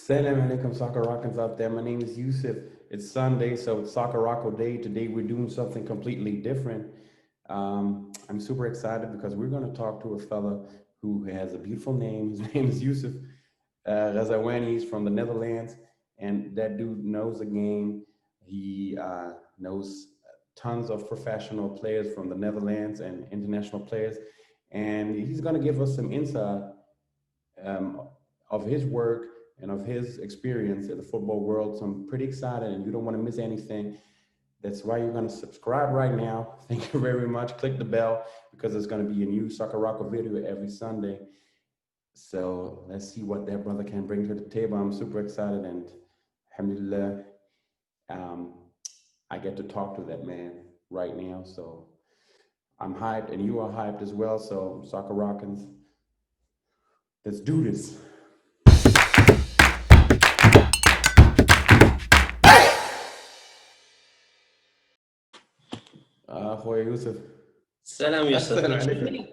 Salam alaikum, SOCCEROCCOs out there. My name is Youssef. It's Sunday, so it's SOCCEROCCO Day. Today we're doing something completely different. I'm super excited because we're going to talk to a fella who has a beautiful name. His name is Youssef Razawani. He's from the Netherlands, and that dude knows the game. He knows tons of professional players from the Netherlands and international players, and he's going to give us some insight of his work and of his experience in the football world. So I'm pretty excited, and you don't want to miss anything. That's why you're going to subscribe right now. Thank you very much. Click the bell because there's going to be a new Soccer Rocco video every Sunday. So let's see what that brother can bring to the table. I'm super excited, and alhamdulillah, um, I get to talk to that man right now. So I'm hyped, and you are hyped as well. So Soccer Rockins, let's do this. أخوي يوسف. Salam, Youssef. السلام Can you عليكم. hear me?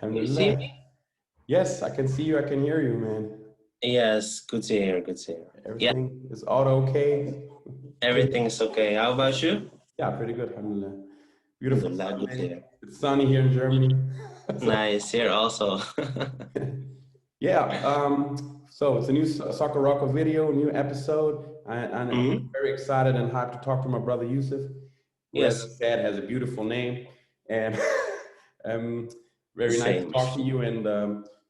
الحمد You see لله. me? Yes, I can see you. I can hear you, man. Yes, good to hear. Good to hear. Yeah, Everything is auto okay. everything's okay. How about you? Yeah, pretty good. Alhamdulillah. Beautiful Alhamdulillah, good to Sunday. hear. It's sunny here in Germany. So, Nice here also. yeah. So it's a new Soccer Rocco video, new episode. I'm Mhm. very excited and hyped to talk to my brother Youssef, who, as I Yes, said, has a beautiful name. And um, very nice to same. talk to you. And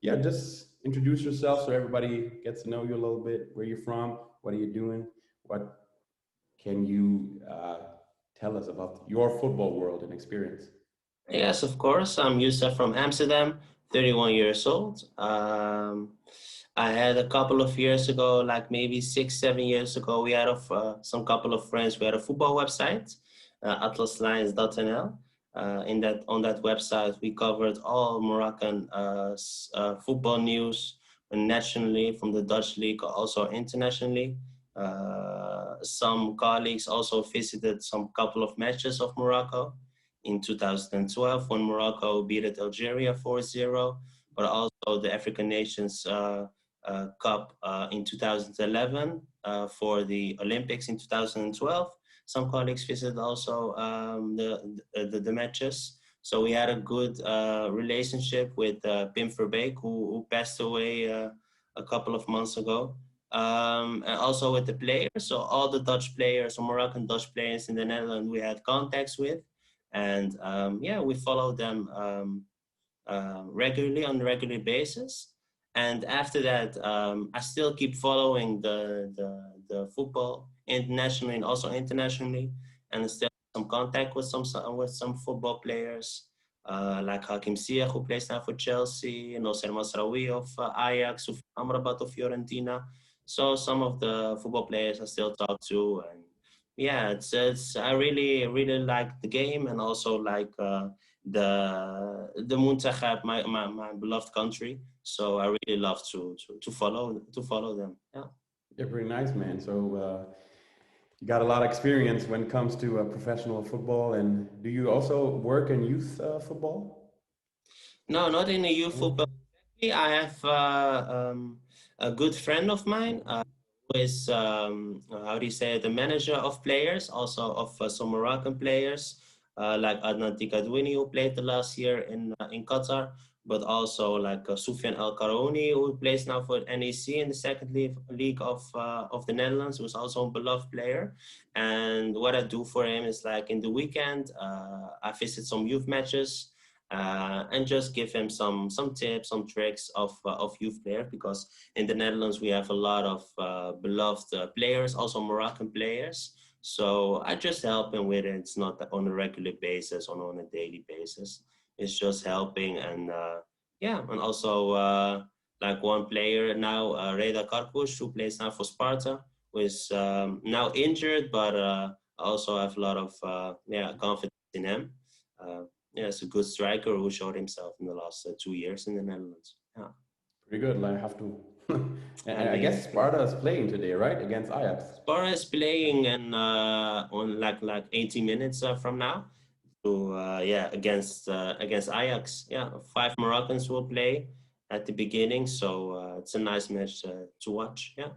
yeah, just introduce yourself so everybody gets to know you a little bit. Where you're from? What are you doing? What can you tell us about your football world and experience? Yes, of course. I'm Youssef from Amsterdam, 31 years old. I had a couple of years ago, like maybe 6, 7 years ago, we had some couple of friends. We had a football website, atlaslions.nl. In that on that website, we covered all Moroccan football news nationally from the Dutch league, also internationally. Some colleagues also visited some couple of matches of Morocco in 2012 when Morocco beat Algeria 4-0, but also the African Nations Cup in 2011 for the Olympics in 2012. Some colleagues visited also the matches. So we had a good relationship with Pim Verbeek, who passed away a couple of months ago. And also with the players. So all the Dutch players, or Moroccan Dutch players in the Netherlands, we had contacts with. And yeah, we follow them regularly on a regular basis. And after that, I still keep following the football internationally and also internationally, and still some contact with some football players. Like Hakim Ziyech, who plays now for Chelsea, and also Masraoui of Ajax, Amrabat of Fiorentina. So some of the football players I still talk to, and yeah, it's I really like the game, and also like the Muntakhab, my beloved country. So I really love to follow them. Yeah. Yeah, very nice, man. So you got a lot of experience when it comes to professional football. And do you also work in youth football? No, not in the youth No? football. I have a good friend of mine who is how do you say it, the manager of players, also of some Moroccan players like Adnan Tikadwini, who played the last year in Qatar, but also like Soufiane El Karouni, who plays now for NEC in the second league of the Netherlands, who's also a beloved player. And what I do for him is like in the weekend, I visit some youth matches and just give him some tips, some tricks of youth players, because in the Netherlands we have a lot of beloved players, also Moroccan players. So I just help him with it. It's not on a regular basis or on a daily basis. It's just helping, and yeah, and also like one player now, Reda Karkush, who plays now for Sparta, who is now injured, but I also have a lot of yeah, confidence in him. Uh, yeah, it's a good striker who showed himself in the last 2 years in the Netherlands. Yeah, Pretty good. I have to. I And I mean, guess Sparta is playing today, right? Against Ajax. Spora is playing and on like 80 minutes from now to yeah, against Ajax. Yeah, 5 Moroccans will play at the beginning, so it's a nice match to watch. Yeah.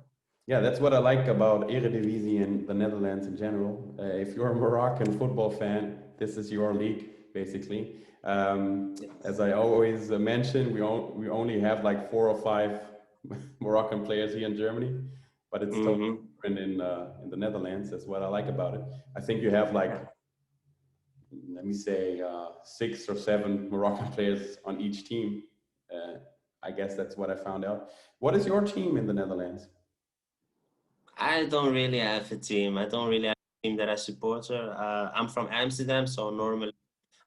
Yeah, that's what I like about Eredivisie and the Netherlands in general. If you're a Moroccan football fan, this is your league, basically. As I always mention, we only have like 4 or 5 Moroccan players here in Germany, but it's totally Hmm. different in the Netherlands. That's what I like about it. I think you have like, Yeah. let me say, 6 or 7 Moroccan players on each team. Uh, I guess that's what I found out. What is your team in the Netherlands? I don't really have a team. I don't really have a team that I support. I'm from Amsterdam, so normally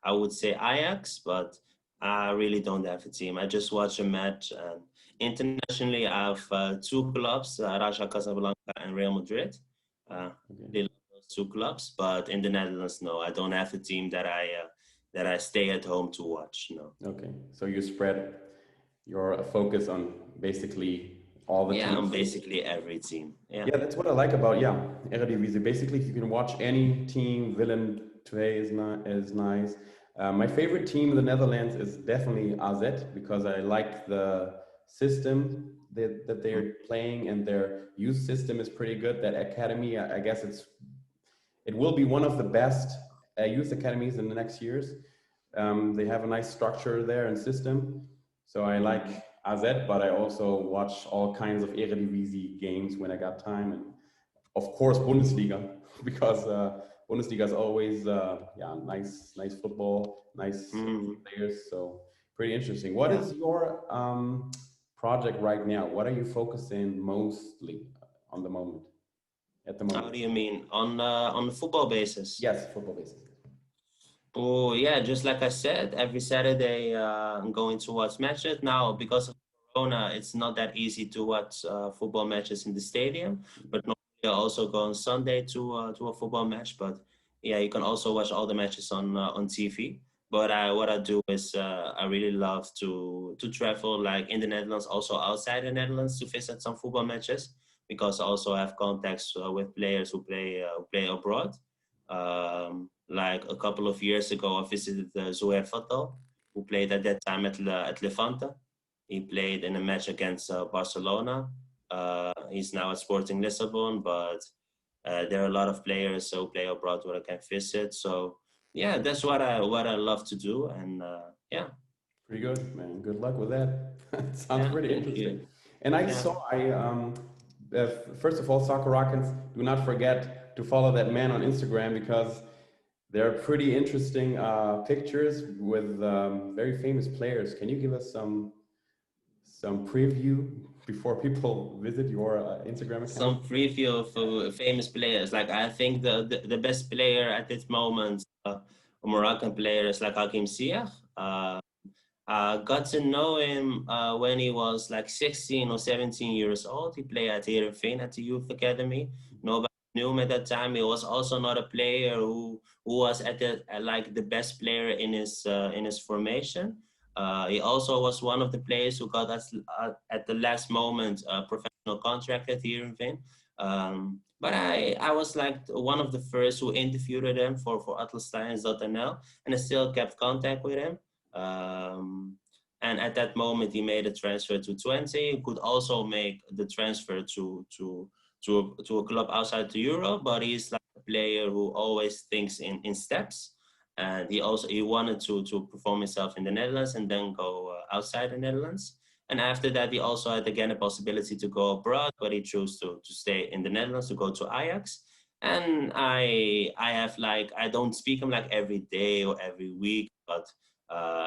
I would say Ajax, but I really don't have a team. I just watch a match. And internationally, I have two clubs, Raja Casablanca and Real Madrid. Okay. Really love those two clubs, but in the Netherlands, no, I don't have a team that I stay at home to watch. No. Okay, so you spread your focus on basically all the Yeah, I'm teams. basically every team. Yeah. Yeah, that's what I like about Eredivisie. Basically, you can watch any team. Willem II is nice. My favorite team in the Netherlands is definitely AZ because I like the system that Mm. they're playing, and their youth system is pretty good. That academy, I guess it will be one of the best youth academies in the next years. They have a nice structure there and system. So I like AZ, but I also watch all kinds of Eredivisie games when I got time, and of course Bundesliga because Bundesliga is always nice football, nice Mm. players. So pretty interesting. What Yeah. is your project right now? What are you focusing mostly on the moment at the How moment? do you mean on the football basis? Yes, football basis. Oh yeah, just like I said, every Saturday I'm going to watch matches. Now, because of Corona, it's not that easy to watch football matches in the stadium. But normally I also go on Sunday to a football match. But yeah, you can also watch all the matches on TV. But what I do is I really love to travel, like in the Netherlands, also outside the Netherlands, to visit some football matches because I also have contacts with players who play abroad. Like a couple of years ago, I visited Zoe Fatal, who played at that time at Levante. He played in a match against Barcelona. He's now at Sporting Lisbon, but there are a lot of players who play abroad where I can visit. So yeah, that's what I love to do, and yeah, Pretty good, man. Good luck with that. Sounds yeah, pretty thank interesting. you. And I Yeah, saw, first of all, Soccer Rockets, do not forget to follow that man on Instagram because they're pretty interesting pictures with very famous players. Can you give us some preview before people visit your Instagram account? some preview of famous players. Like I think the best player at this moment, a Moroccan player, is like Hakim Ziyech. Got to know him when he was like 16 or 17 years old. He played at Heerenveen at the youth academy. Nobody knew him at that time. He was also not a player who was like the best player in his formation. He also was one of the players who got us at the last moment a professional contract at Heerenveen. But I was like one of the first who interviewed him for Atlas.nl, and I still kept contact with him. Um, and at that moment, he made a transfer to 20. He could also make the transfer to a club outside the Euro, but he's like a player who always thinks in steps. And he wanted to perform himself in the Netherlands and then go outside the Netherlands. And after that, he also had again a possibility to go abroad, but he chose to stay in the Netherlands to go to Ajax. And I have like I don't speak him like every day or every week, but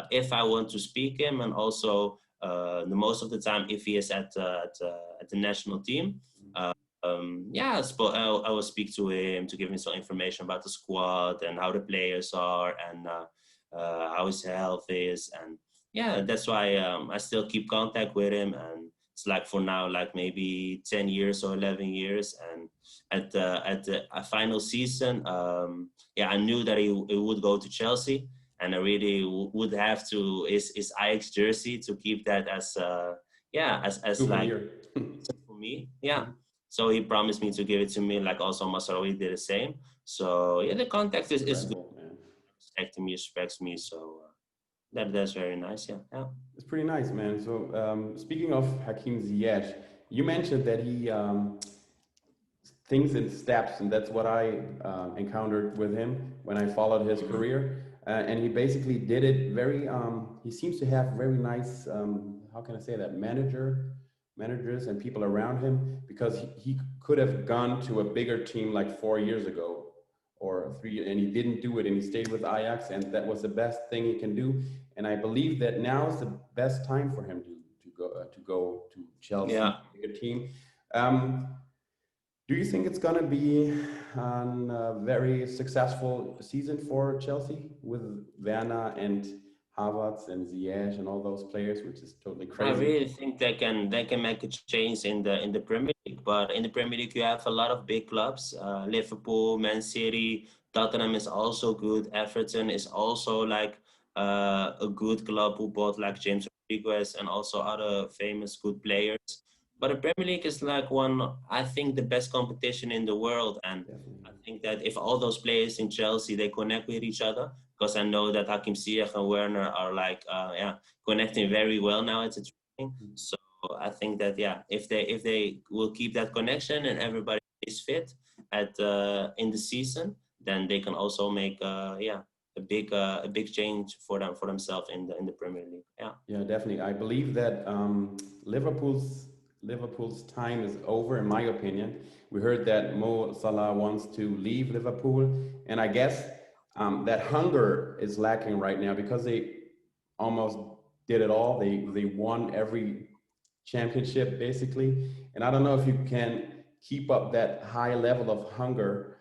if I want to speak him, and also the most of the time if he is at the national team, yeah, I will speak to him to give him some information about the squad and how the players are and how his health is, and yeah, that's why I still keep contact with him, and it's like for now like maybe 10 years or 11 years, and at the final season, yeah, I knew that he would go to Chelsea, and I really would have to is Ajax jersey to keep that as yeah as like Souvenir. for me, yeah. So he promised me to give it to me, like also Masraoui did the same. So yeah, the contact is good. Incredible, man. Respects me. So that's very nice. Yeah, yeah. It's pretty nice, man. So speaking of Hakim Ziyech, you mentioned that things in steps, and that's what I encountered with him when I followed his Mhm. career. And he basically did it very. He seems to have very nice. How can I say that? Managers and people around him, because he could have gone to a bigger team like 4 years ago or three, and he didn't do it, and he stayed with Ajax, and that was the best thing he can do. And I believe that now is the best time for him to go to Chelsea, Yeah. bigger team. Um, do you think it's going to be a very successful season for Chelsea with Werner and Havertz and Ziyech and all those players, which is totally I crazy? really think they can make a change in the Premier League. But in the Premier League, you have a lot of big clubs. Liverpool, Man City, Tottenham is also good. Everton is also like a good club who bought like James Rodriguez and also other famous good players. But the Premier League is like one, I think, the best competition in the world. And I Definitely. think that if all those players in Chelsea they connect with each other, because I know that Hakim Ziyech and Werner are like yeah, connecting very well now. It's a training. So I think that yeah, if they will keep that connection and everybody is fit at in the season, then they can also make yeah, a big change for themselves in the Premier League. Yeah. Yeah, definitely. I believe that Liverpool's time is over, in my opinion. We heard that Mo Salah wants to leave Liverpool, and I guess that hunger is lacking right now because they almost did it all. They won every championship basically, and I don't know if you can keep up that high level of hunger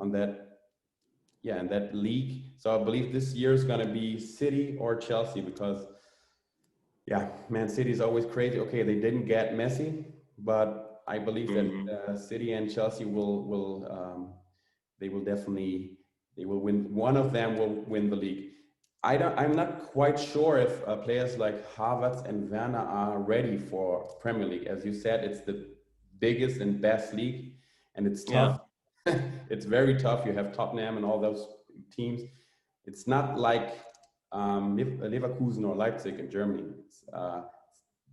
on that, yeah, in that league. So I believe this year is going to be City or Chelsea, because yeah, Man City is always crazy. Okay, they didn't get Messi, but I believe that Hmm. City and Chelsea will they will definitely, they will win. One of them will win the league. I'm not quite sure if players like Havertz and Werner are ready for Premier League. As you said, it's the biggest and best league, and it's Yeah. tough. It's very tough. You have Tottenham and all those teams. It's not like Leverkusen or Leipzig in Germany. It's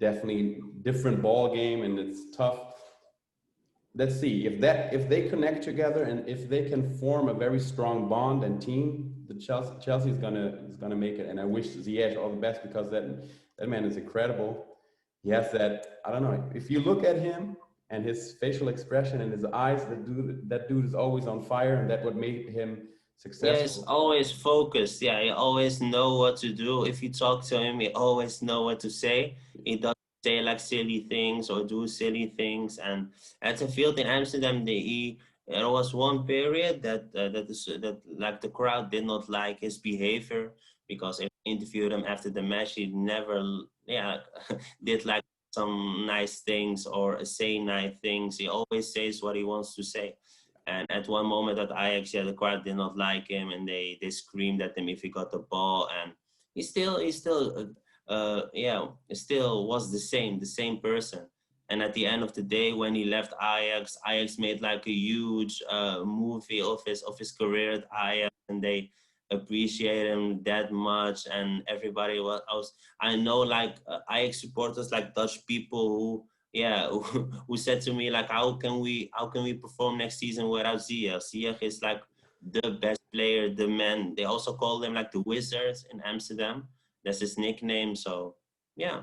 definitely different ball game, and it's tough. Let's see if they connect together and if they can form a very strong bond and team. The Chelsea is gonna make it, and I wish Ziyech all the best, because that man is incredible. He has that, I don't know, if you look at him and his facial expression and his eyes, that dude is always on fire, and that what made him Yeah, he's successful. always focused. Yeah, he always know what to do. If you talk to him, he always know what to say. He doesn't say like silly things or do silly things. And at the field in Amsterdam, there was one period that like the crowd did not like his behavior, because if you interviewed him after the match, he never yeah did like some nice things or say nice things. He always says what he wants to say. And at one moment at Ajax, yeah, the crowd did not like him, and they screamed at him if he got the ball, and he still was the same person. And at the end of the day, when he left Ajax, Ajax made like a huge movie of his career at Ajax, and they appreciate him that much. And everybody I know like Ajax supporters, like Dutch people who yeah, who said to me like, how can we perform next season without Ziyech? Ziyech is like the best player, the man. They also call them like the Wizards in Amsterdam. That's his nickname. So yeah,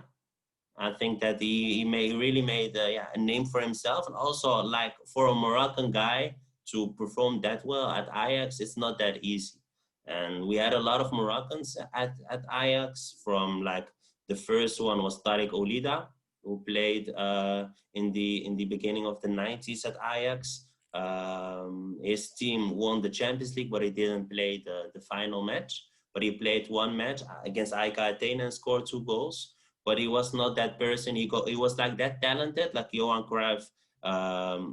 I think that he really made yeah, a name for himself, and also like for a Moroccan guy to perform that well at Ajax, it's not that easy. And we had a lot of Moroccans at Ajax. From like the first one was Tariq Olida, who played in the beginning of the 90s at Ajax. His team won the Champions League, but he didn't play the final match. But he played one match against AEK Athena and scored 2 goals, but he was not that person. He was like that talented, like Johan Cruyff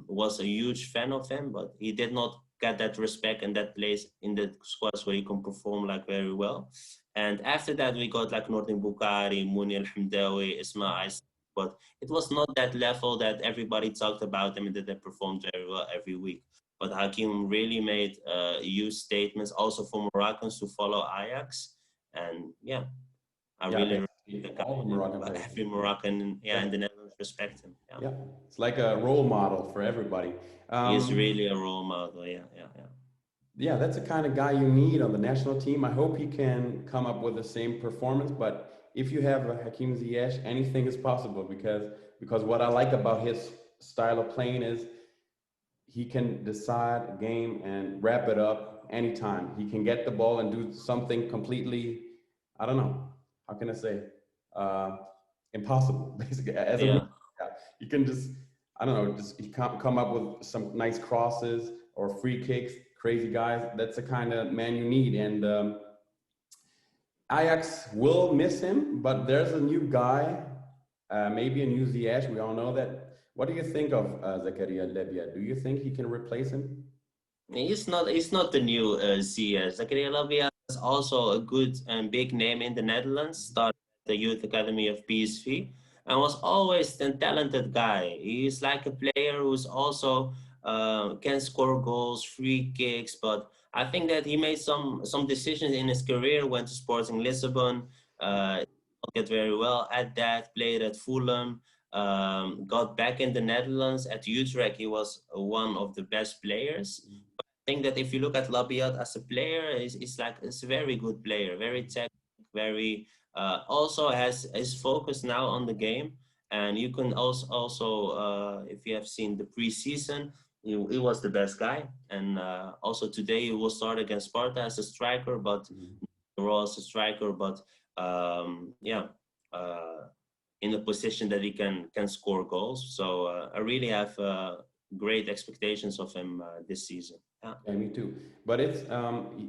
was a huge fan of him, but he did not get that respect and that place in the squads where he can perform like very well. And after that, we got like Nordin Bukhari, Munir Hamdawi, Ismail, but it was not that level that everybody talked about them and that they performed very well every week. But Hakim really made huge statements also for Moroccans to follow Ajax. And yeah, I Yeah, really respect basically the guy all the and Moroccan players. every Moroccan, yeah, Yeah, in the Netherlands. respect him. Yeah, Yeah, it's like a role model for everybody. he is Um, really a role model. Yeah, yeah, yeah. yeah, that's the kind of guy you need on the national team. I hope he can come up with the same performance. But if you have a Hakim Ziyech, anything is possible because what I like about his style of playing is he can decide a game and wrap it up anytime. He can get the ball and do something completely, I don't know, how can I say, uh, impossible, basically. As a winger, Yeah. you can just, I don't know, just he come up with some nice crosses or free kicks, crazy guys. That's the kind of man you need. And Ajax will miss him, but there's a new guy, maybe a new Ziyech. We all know that. What do you think of Zakaria Lebia? Do you think he can replace him? He's not the new Ziyech. Zakaria Lavia is also a good and big name in the Netherlands. Started at the youth academy of PSV and was always a talented guy. He's like a player who's also can score goals, free kicks. But I think that he made some decisions in his career. Went to Sporting Lisbon, not get very well at that. Played at Fulham. Got back in the Netherlands at Utrecht. He was one of the best players. Think that if you look at Labiat as a player, it's a very good player, very technical, very also has is focused now on the game. And you can also if you have seen the preseason, he was the best guy. And also today he will start against Sparta as a striker, but overall as a striker. But yeah, uh, in a position that he can score goals. So I really have great expectations of him this season. Yeah. Yeah, me too. But it's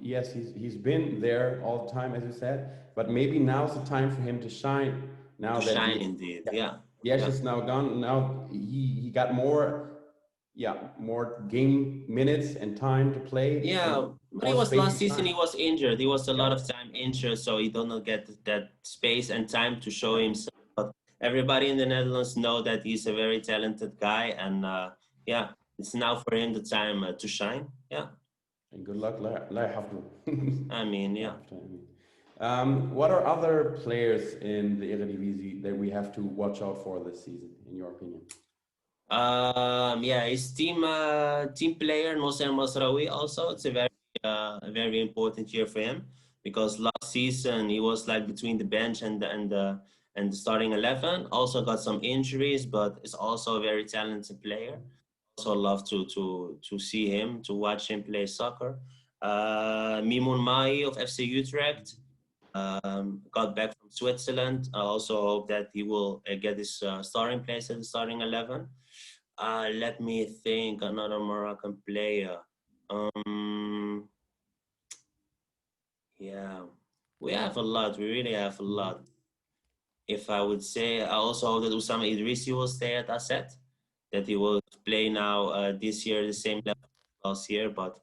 yes, he's been there all the time, as you said. But maybe now's the time for him to shine. Now To that shine he, indeed. yeah, Yeah. Yes Yeah. is now gone. Now he got more, yeah, more game minutes and time to play and Yeah. But he more was space last to season shine. he was injured. He was a Yeah, lot of time injured, so he did not get that space and time to show himself. But everybody in the Netherlands know that he's a very talented guy, and yeah, it's now for him the time to shine. Yeah. and good luck, La Hafdu. I mean, La yeah. Hafdu, I mean. What are other players in the Eredivisie that we have to watch out for this season, in your opinion? Yeah, his team player Noser Masraoui also. It's a very important year for him because last season he was like between the bench and the starting 11. Also got some injuries, but is also a very talented player. Also love to see him, to watch him play soccer. Mimoun Mahi of FC Utrecht got back from Switzerland. I also hope that he will get his starting place at the starting 11. Let me think another Moroccan player. Um, yeah, we have a lot. We really have a lot. If I would say, I also hope that Usama Idrissi will stay at Asset, that he will play now this year the same level as last year. But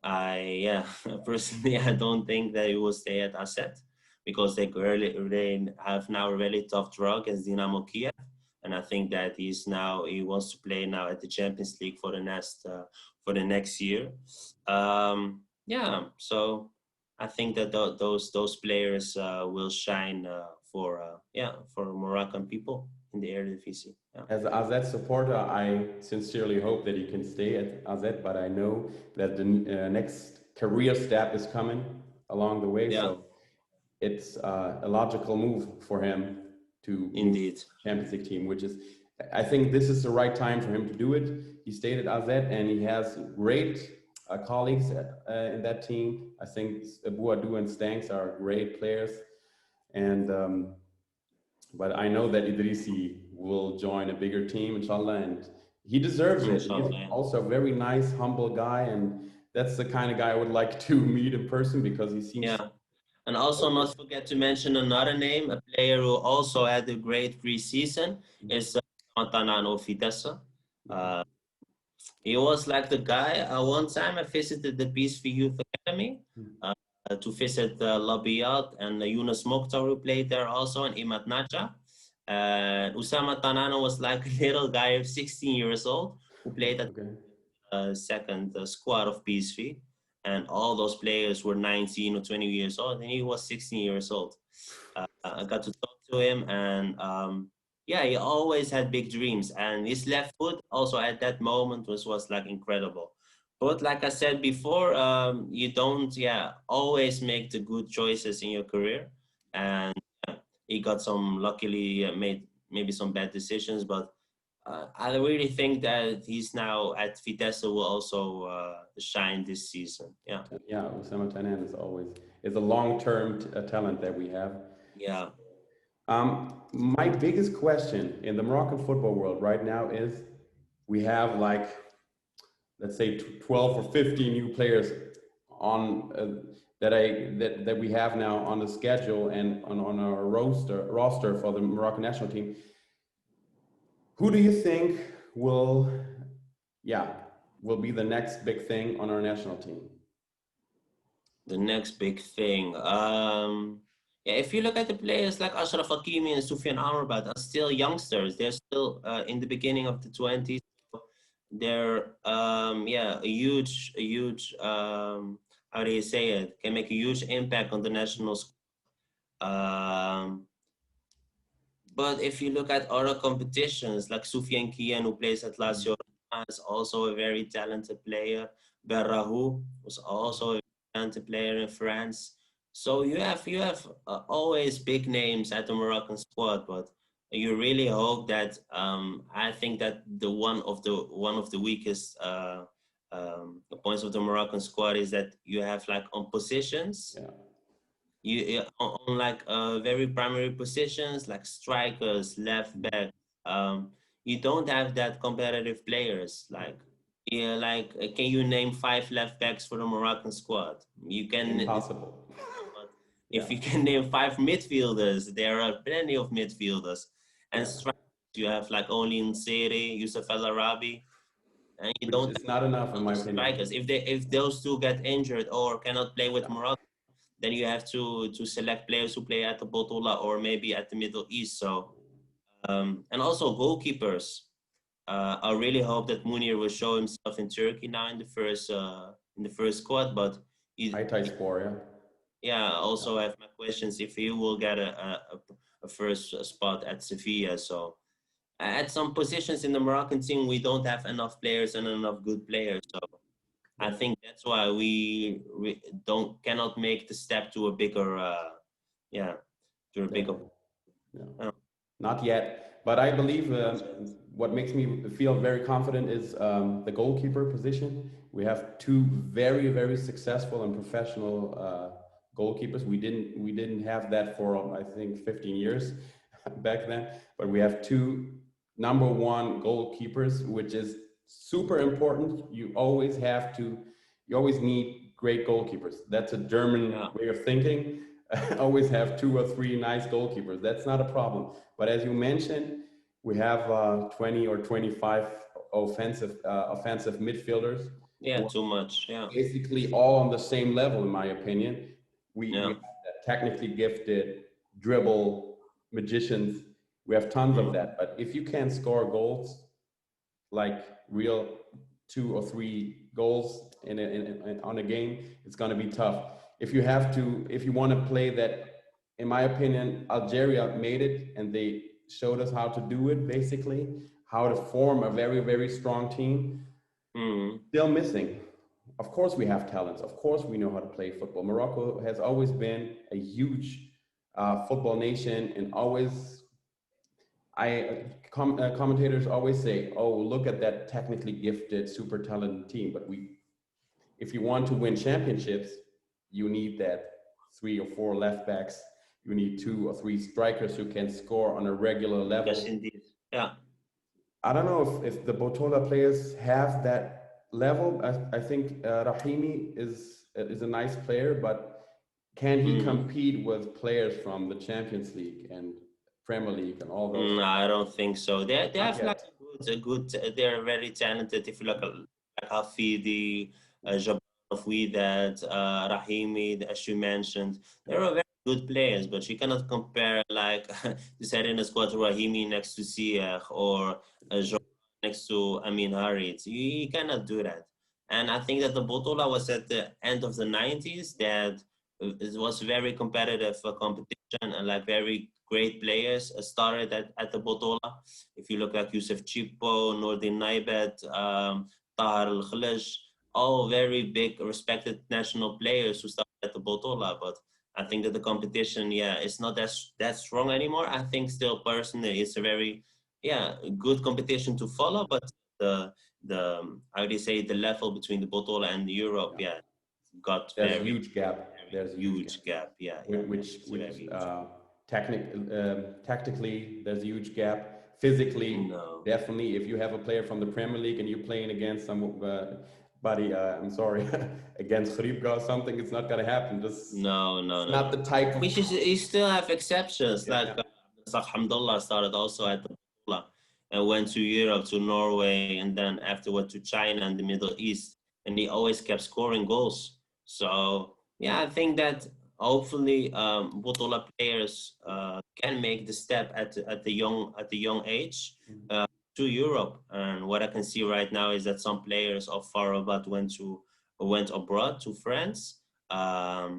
yeah, personally, I don't think that he will stay at Asset because they have now a really tough draw against Dynamo Kiev. And I think that he wants to play now at the Champions League for the next year. Yeah, so I think that those players will shine for Moroccan people in the Eredivisie. Yeah, As a AZ supporter, I sincerely hope that he can stay at AZ, but I know that the next career step is coming along the way. yeah, So it's a logical move for him to move to indeed. the Champions League team, which is, I think this is the right time for him to do it. He stayed at AZ and he has great colleagues in that team. I think Bouadou and Stanks are great players. And but I know that Idrissi will join a bigger team, inshallah, and he deserves it. He's Inshallah. Yeah. also a very nice, humble guy, and that's the kind of guy I would like to meet in person because he seems Yeah. And also so not forget to mention another name, a player who also had a great preseason is Montanano Vitesse. okay. Uh, he was like the guy. One time I visited the PSV Youth Academy uh, to visit Labiat and Yunus Mokhtar who played there also and Imad Naja. Usama Tanano was like a little guy of 16 years old who played at Okay. second squad of PSV, and all those players were 19 or 20 years old, and he was 16 years old. I got to talk to him, and yeah, he always had big dreams, and his left foot also at that moment was like incredible. But like I said before, you don't, yeah, always make the good choices in your career, and he got some luckily made maybe some bad decisions, but I really think that he's now at Vitesse will also shine this season. Yeah, Yeah, Osama Tanan is always is a long-term talent that we have. yeah. My biggest question in the Moroccan football world right now is we have like, let's say 12 or 15 new players on that we have now on the schedule and on our roster for the Moroccan national team. Who do you think will, yeah, will be the next big thing on our national team? The next big thing. Yeah, if you look at the players like Ashraf Hakimi and Soufiane Amrabat are still youngsters. They're still in the beginning of the 20s. They're yeah, a huge how do you say it? Can make a huge impact on the national squad. But if you look at other competitions, like Soufiane Kian, who plays at Lazio, is also a very talented player. Berrahu was also a talented player in France. So you have always big names at the Moroccan squad, but you really hope that I think that one of the weakest points of the Moroccan squad is that you have like on positions Yeah. on like very primary positions like strikers, left back. You don't have that competitive players. Like yeah, like can you name 5 left backs for the Moroccan squad? You can, Impossible. but Yeah. if you can name 5 midfielders, there are plenty of midfielders. And Yeah. strikers, you have like only Nseri, Youssef El Arabi, and you Which don't is have not enough in my other opinion. strikers. If those two get injured or cannot play with Yeah. Morocco, then you have to select players who play at the Botola or maybe at the Middle East. So and also goalkeepers. I really hope that Munir will show himself in Turkey now in the first squad. But High tie score, yeah. yeah, I Yeah. also have my questions if he will get a first spot at Sevilla. So at some positions in the Moroccan team, we don't have enough players and enough good players. So I Yeah. think that's why we don't cannot make the step to a bigger yeah, to a bigger. Level. Yeah. Uh, Not yet, but I believe what makes me feel very confident is the goalkeeper position. We have two very, very successful and professional goalkeepers. We didn't have that for I think 15 years back then, but we have two number one goalkeepers, which is super important. You always need great goalkeepers. That's a German yeah, way of thinking. Always have two or three nice goalkeepers. That's not a problem. But as you mentioned, we have 20 or 25 offensive midfielders yeah, who are too much. Yeah, basically all on the same level, in my opinion. We yeah, have that technically gifted dribble magicians. We have tons of mm, that. But if you can't score goals, like real 2 or 3 goals on a game, it's going to be tough. If you want to play that, in my opinion, Algeria made it and they showed us how to do it, basically, how to form a very, very strong team. mm, Still missing. Of course, we have talents. Of course, we know how to play football. Morocco has always been a huge football nation and always commentators always say, "Oh, look at that technically gifted, super talented team." But if you want to win championships, you need that 3 or 4 left backs. You need 2 or 3 strikers who can score on a regular yes, level. indeed. Yeah, I don't know if the Botola players have that level. I think Rahimi is a nice player, but can he mm, compete with players from the Champions League and Premier League and all those? I don't think so. They Not have like yet. a good. They're very talented. If you look at like Hafidi, Jabbar that Rahimi, as you mentioned, they're all very good players. But you cannot compare like you said in the squad Rahimi next to Ziyech or next to Amin Harit. You cannot do that. And I think that the Botola was at the end of the 90s that it was very competitive competition, and like very great players started at the Botola. If you look at Youssef Chipo, Nordin Naibet, Tahar Al Khalaj, all very big respected national players who started at the Botola. But I think that the competition, yeah, it's not that strong anymore. I think still personally it's a very, yeah, good competition to follow, but the how do you say, the level between the Botola and the Europe, Yeah. yeah, got There's a huge gap. very There's a huge gap. huge gap. Yeah, yeah, Which it's a very huge gap. tactically there's a huge gap. Physically, No, definitely, if you have a player from the Premier League and you're playing against somebody, I'm sorry, against Hribga or something, it's not gonna happen. Just no, no, it's no, not no. the type of Which is, you still have exceptions, yeah, like yeah. Hamdullah started also at the Botola and went to Europe, to Norway, and then afterward to China and the Middle East, and he always kept scoring goals. So yeah, I think that hopefully Botola players can make the step at the young age Mhm. uh, to Europe. And what I can see right now is that some players of Farabat went abroad to France. Um,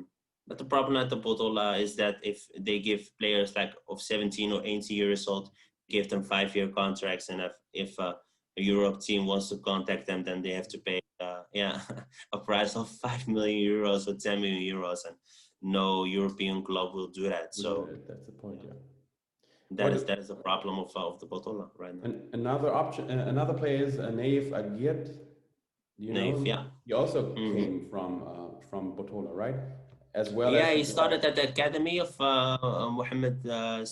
but the problem at the Botola is that if they give players like of 17 or 18 years old, give them 5-year contracts, and if a Europe team wants to contact them, then they have to pay yeah a price of 5 million euros or 10 million euros, and no European club will do that. We do So that. That's the point, yeah, yeah. that What is the problem of the Botola right now. another option, another player is Naif Aguirre. Do you know Naif, him? yeah. He also Hmm. came from Botola, right? As well Yeah, as he started at the academy of Mohammed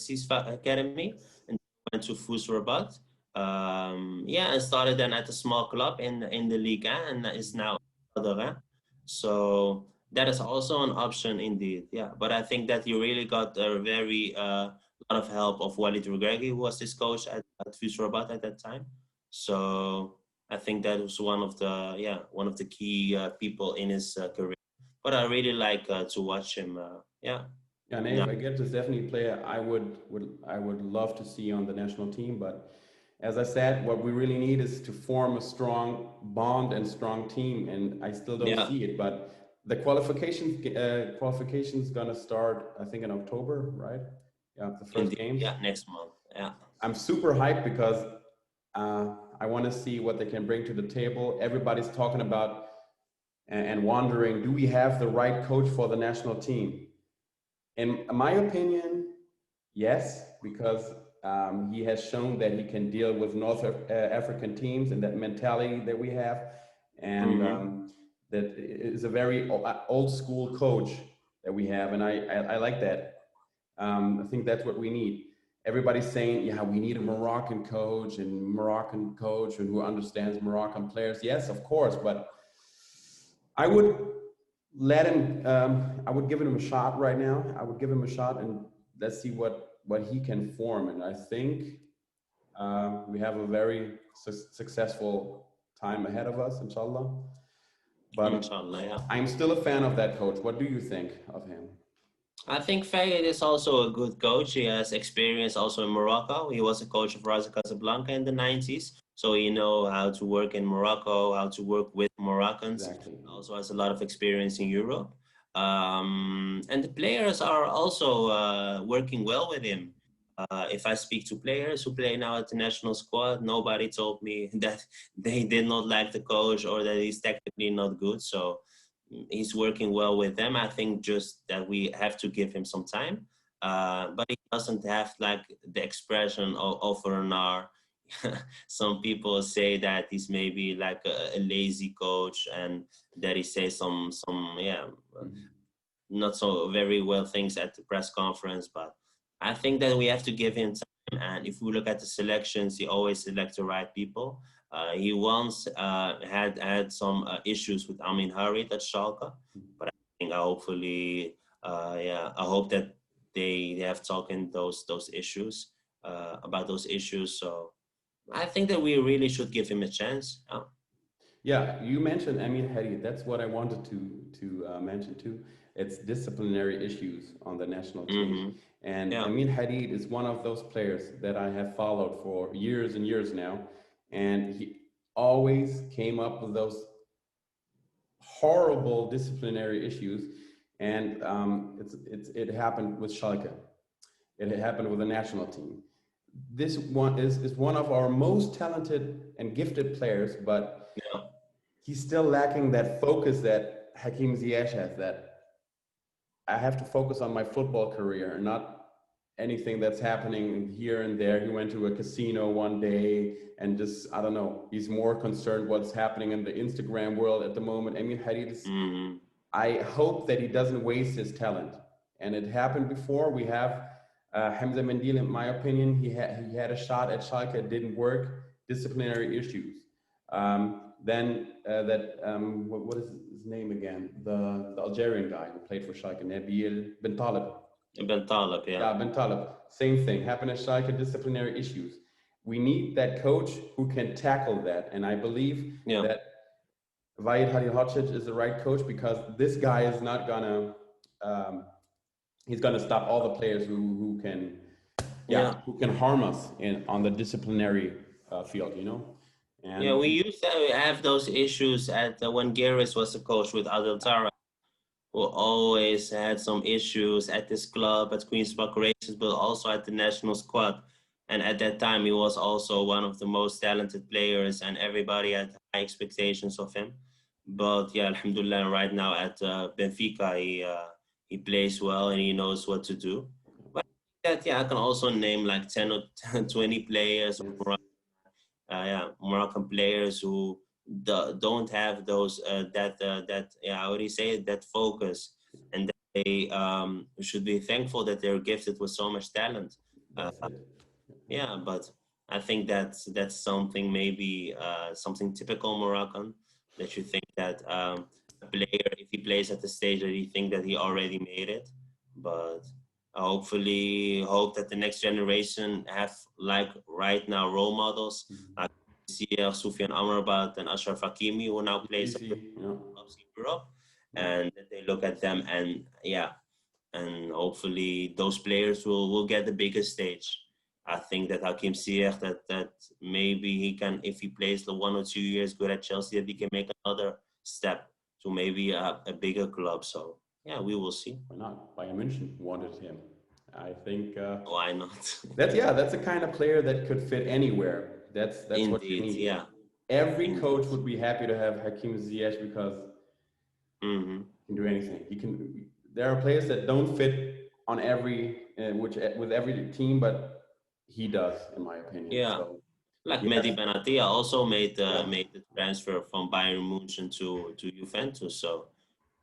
Sisfa Academy yes, and went to Fus Rabat. Yeah, and started then at a small club in the Liga and is now other. So that is also an option indeed. Yeah, but I think that you really got a very lot of help of Walid Regragui, who was his coach at Fus Rabat at that time. So I think that was one of the key people in his career, but I really like to watch him. Yeah. yeah. No. Naif Aguirre is definitely a player I would love to see on the national team. But as I said, what we really need is to form a strong bond and strong team, and I still don't Yeah. see it. But the qualifications gonna start, I think, in October, right? Yeah, the first Indeed. games. Yeah. Next month. Yeah. I'm super hyped because I want to see what they can bring to the table. Everybody's talking about and wondering, do we have the right coach for the national team? In my opinion, yes, because he has shown that he can deal with North African teams and that mentality that we have, and Mm-hmm. that is a very old school coach that we have, and I like that. I think that's what we need. Everybody's saying, yeah, we need a Moroccan coach and who understands Moroccan players. Yes, of course, but I would let him. I would give him a shot right now. I would give him a shot and let's see what he can form. And I think we have a very successful time ahead of us, inshallah. But Inshallah. Yeah. I'm still a fan of that coach. What do you think of him? I think Fayed is also a good coach. He has experience also in Morocco. He was a coach of Raza Casablanca in the 90s. So he know how to work in Morocco, how to work with Moroccans. Exactly. Also has a lot of experience in Europe. And the players are also working well with him. If I speak to players who play now at the national squad, nobody told me that they did not like the coach or that he's technically not good. So he's working well with them. I think just that we have to give him some time. But he doesn't have like the expression of Overnar. Some people say that he's maybe like a lazy coach and that he says some Mhm. not so very well things at the press conference. But I think that we have to give him time. And if we look at the selections, he always selects the right people. He once had some issues with Amin Harit at Schalke, but I think hopefully, I hope that they have talking those issues about those issues. So I think that we really should give him a chance. Yeah, you mentioned Amin Hadi. That's what I wanted to mention too. It's disciplinary issues on the national team, Mm-hmm. and Yeah. Amin Hadid is one of those players that I have followed for years and years now, and he always came up with those horrible disciplinary issues, and it happened with Schalke. It happened with the national team. This one is one of our most talented and gifted players, but Yeah. he's still lacking that focus that Hakim Ziyech has. That I have to focus on my football career, not anything that's happening here and there. He went to a casino one day and just, I don't know, he's more concerned what's happening in the Instagram world at the moment. I mean, Mm-hmm. I hope that he doesn't waste his talent. And it happened before. We have Hamza Mendil, in my opinion, he had a shot at Schalke, it didn't work, disciplinary issues. What is his name again? The Algerian guy who played for Schalke, Nabil Ben Taleb. Ben Talib, yeah. Yeah, Ben Taleb. Same thing. Happened at Schalke, disciplinary issues. We need that coach who can tackle that. And I believe that Vahid Halilhodžić is the right coach, because this guy is not gonna he's gonna stop all the players who can who can harm us on the disciplinary field, you know. And Yeah, we used to have those issues at when Garris was the coach with Adel Tara, who always had some issues at this club, at Queen's Park Rangers, but also at the national squad. And at that time, he was also one of the most talented players, and everybody had high expectations of him. But yeah, Alhamdulillah, right now at Benfica, he plays well and he knows what to do. But that, yeah, I can also name like 10 or 20 players, Moroccan players who don't have those how do you say it, that focus, and that they should be thankful that they're gifted with so much talent. that's it. Yeah, but I think that's something maybe something typical Moroccan, that you think that a player, if he plays at the stage that you think that he already made it, but I hopefully hope that the next generation have, like right now, role models like Soufiane Amrabat and Ashraf Hakimi, who now plays Idrissi, you know. clubs in Europe, and that they look at them and and hopefully those players will get the biggest stage. I think that Hakim Ziyech, that maybe he can, if he plays the 1 or 2 years good at Chelsea, that he can make another step to maybe a bigger club. So yeah, we will see. Why not? Bayern München wanted him. I think Why not? that's the kind of player that could fit anywhere. That's what you Indeed, need. yeah. Every coach would be happy to have Hakim Ziyech, because Mm-hmm. he can do anything. He can. There are players that don't fit on every with every team, but he does, in my opinion. Yeah. So Like yes, Mehdi Benatia also made the transfer from Bayern München to Juventus, so,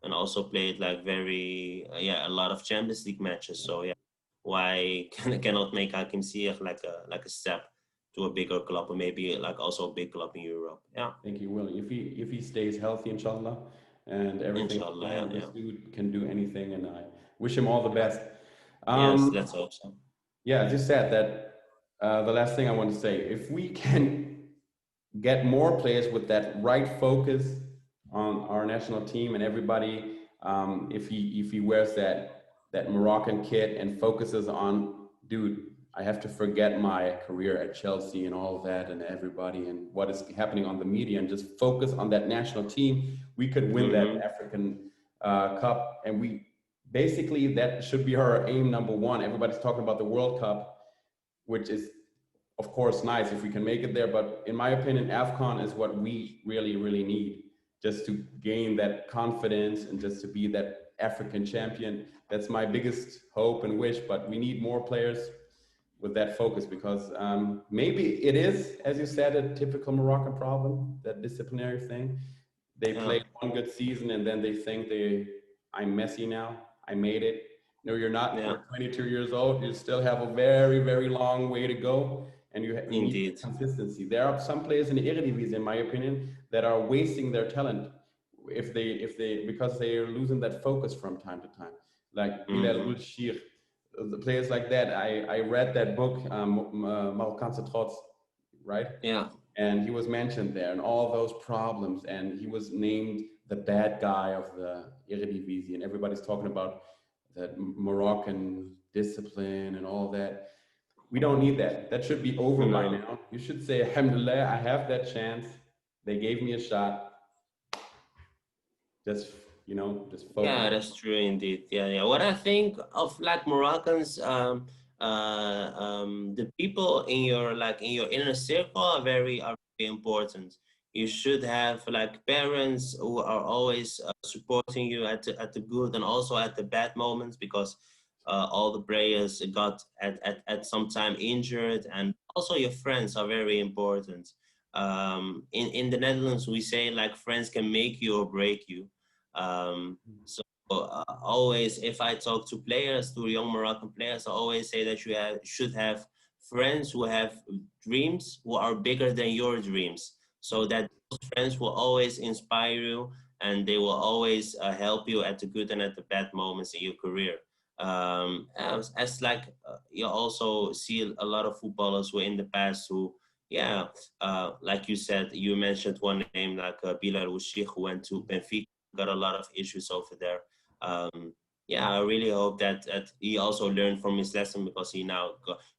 and also played like a lot of Champions League matches. So yeah, why cannot make Hakim Ziyech like a step to a bigger club, or maybe like also a big club in Europe? Yeah, I think he will. If he stays healthy, inshallah, and everything, inshallah. this dude can do anything, and I wish him all the best. Yes, let's hope so. Yeah, as you said, that the last thing I want to say, if we can get more players with that right focus on our national team, and everybody, if he wears that Moroccan kit and focuses on, dude, I have to forget my career at Chelsea and all of that and everybody and what is happening on the media, and just focus on that national team, we could win that African Cup. And we basically, that should be our aim number one. Everybody's talking about the World Cup, which is of course nice if we can make it there, but in my opinion, AFCON is what we really, really need, just to gain that confidence and just to be that African champion. That's my biggest hope and wish, but we need more players with that focus, because maybe it is, as you said, a typical Moroccan problem, that disciplinary thing. They play one good season and then they think I'm Messi now, I made it. No, you're not. Yeah. You're 22 years old. You still have a very, very long way to go, and you need consistency. There are some players in the Eredivisie, in my opinion, that are wasting their talent because they are losing that focus from time to time. Like Bilal Shir, the players like that. I read that book, Marokkaanse Trots, right? Yeah. And he was mentioned there, and all those problems, and he was named the bad guy of the Eredivisie, and everybody's talking about that Moroccan discipline and all that. We don't need that. That should be over by now. You should say, Alhamdulillah, I have that chance. They gave me a shot. Just, just Yeah, focus. that's true indeed. Yeah, yeah. What I think of like Moroccans, the people in your in your inner circle are very important. You should have like parents who are always supporting you at the good and also at the bad moments, because all the players got at some time injured, and also your friends are very important. In the Netherlands, we say like friends can make you or break you. So always, if I talk to players, to young Moroccan players, I always say that should have friends who have dreams who are bigger than your dreams, so that those friends will always inspire you, and they will always help you at the good and at the bad moments in your career. As like you also see a lot of footballers who in the past who, yeah, like you said, you mentioned one name like Bilal Wushik, who went to Benfica, got a lot of issues over there. Yeah, I really hope that he also learned from his lesson, because he now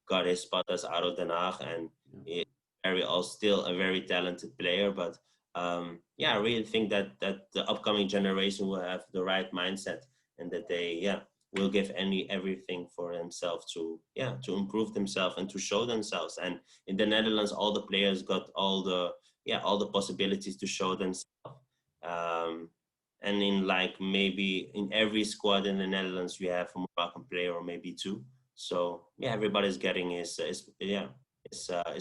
got his spot as out of Den Haag, and he's still a very talented player. But yeah, I really think that the upcoming generation will have the right mindset, and that they will give everything for themselves to improve themselves and to show themselves. And in the Netherlands, all the players got all the possibilities to show themselves. Um, and in like maybe in every squad in the Netherlands, we have a Moroccan player or maybe two. So yeah, everybody's getting his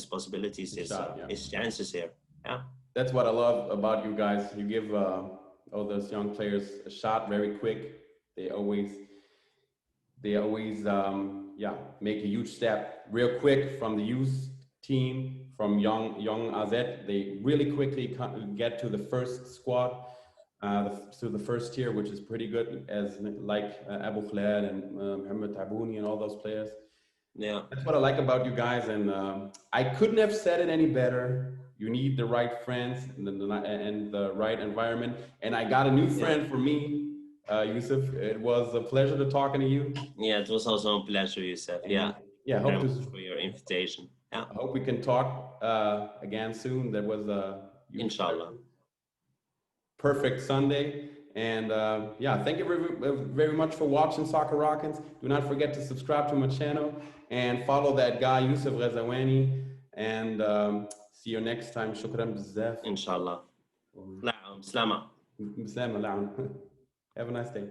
possibilities, A shot, yeah. his chances here. Yeah. That's what I love about you guys. You give all those young players a shot very quick. They always yeah, make a huge step real quick from the youth team, from young AZ. They really quickly get to the first squad, to the first tier, which is pretty good, as like Abu Khaled and Mohamed Tabouni and all those players. Yeah. That's what I like about you guys, and I couldn't have said it any better. You need the right friends and the right environment. And I got a new friend for me, Youssef. It was a pleasure to talking to you. Yeah, it was also a pleasure, Youssef. And Yeah. yeah, Very much for your invitation. Yeah. I hope we can talk again soon. That was a huge Inshallah. pleasure. Perfect Sunday. And yeah, thank you very much for watching Soccer Rockins. Do not forget to subscribe to my channel and follow that guy, Youssef Rezawani. And see you next time. Shukran bzaf. Inshallah. Naam. Slama. Have a nice day.